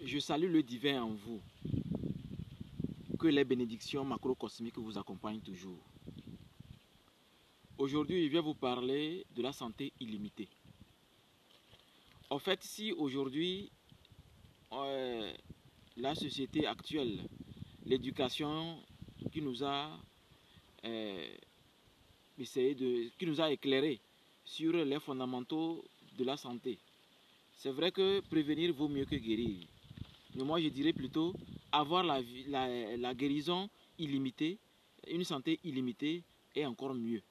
Je salue le divin en vous. Que les bénédictions macrocosmiques vous accompagnent toujours. Aujourd'hui, je viens vous parler de la santé illimitée. En fait, si aujourd'hui, la société actuelle, l'éducation qui nous a qui nous a éclairé sur les fondamentaux de la santé, c'est vrai que prévenir vaut mieux que guérir. Mais moi, je dirais plutôt avoir la guérison illimitée, une santé illimitée est encore mieux.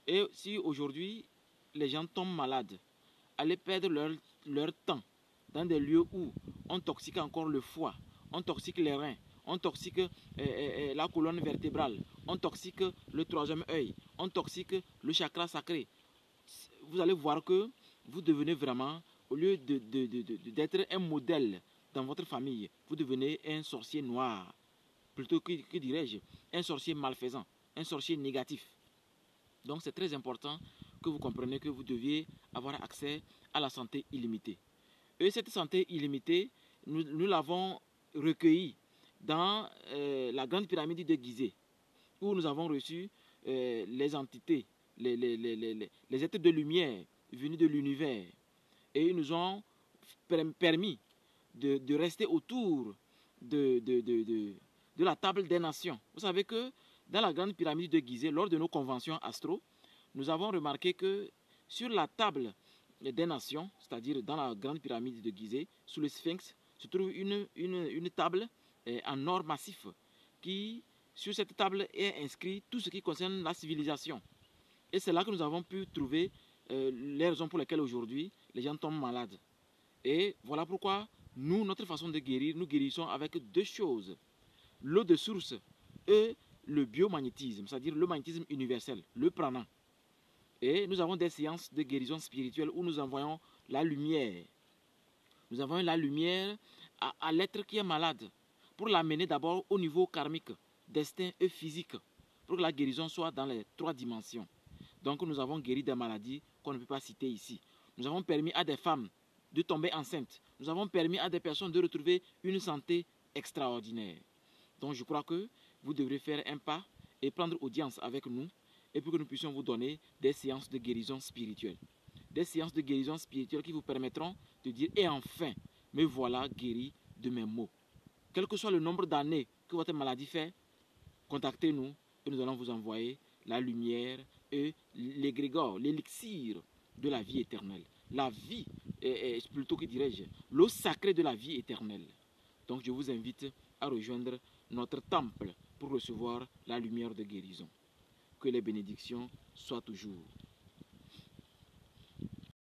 Et si aujourd'hui, les gens tombent malades, aller perdre leur temps dans des lieux où on toxique encore le foie, on toxique les reins, on toxique la colonne vertébrale, on toxique le troisième œil, on toxique le chakra sacré, vous allez voir que vous devenez vraiment, au lieu d'être un modèle dans votre famille, vous devenez un sorcier noir, plutôt que dirais-je, un sorcier malfaisant, un sorcier négatif. Donc c'est très important que vous compreniez que vous deviez avoir accès à la santé illimitée. Et cette santé illimitée, nous l'avons recueillie dans la grande pyramide de Gizeh, où nous avons reçu les entités, les êtres de lumière venus de l'univers. Et ils nous ont permis de rester autour de la table des nations. Vous savez que dans la grande pyramide de Gizeh, lors de nos conventions astro, nous avons remarqué que sur la table des nations, c'est-à-dire dans la grande pyramide de Gizeh, sous le sphinx, se trouve une table en or massif qui, sur cette table, est inscrit tout ce qui concerne la civilisation. Et c'est là que nous avons pu trouver les raisons pour lesquelles aujourd'hui les gens tombent malades. Et voilà pourquoi nous, notre façon de guérir, nous guérissons avec deux choses. L'eau de source et le biomagnétisme, c'est-à-dire le magnétisme universel, le prana. Et nous avons des séances de guérison spirituelle où nous envoyons la lumière. Nous envoyons la lumière à l'être qui est malade pour l'amener d'abord au niveau karmique, destin et physique, pour que la guérison soit dans les 3 dimensions. Donc nous avons guéri des maladies qu'on ne peut pas citer ici. Nous avons permis à des femmes de tomber enceintes. Nous avons permis à des personnes de retrouver une santé extraordinaire. Donc je crois que vous devrez faire un pas et prendre audience avec nous et pour que nous puissions vous donner des séances de guérison spirituelle. Des séances de guérison spirituelle qui vous permettront de dire « Et enfin, me voilà guéri de mes maux ». Quel que soit le nombre d'années que votre maladie fait, contactez-nous et nous allons vous envoyer la lumière et l'égrégore, l'élixir de la vie éternelle. La vie, plutôt que dirais-je, l'eau sacrée de la vie éternelle. Donc je vous invite à rejoindre notre temple pour recevoir la lumière de guérison. Que les bénédictions soient toujours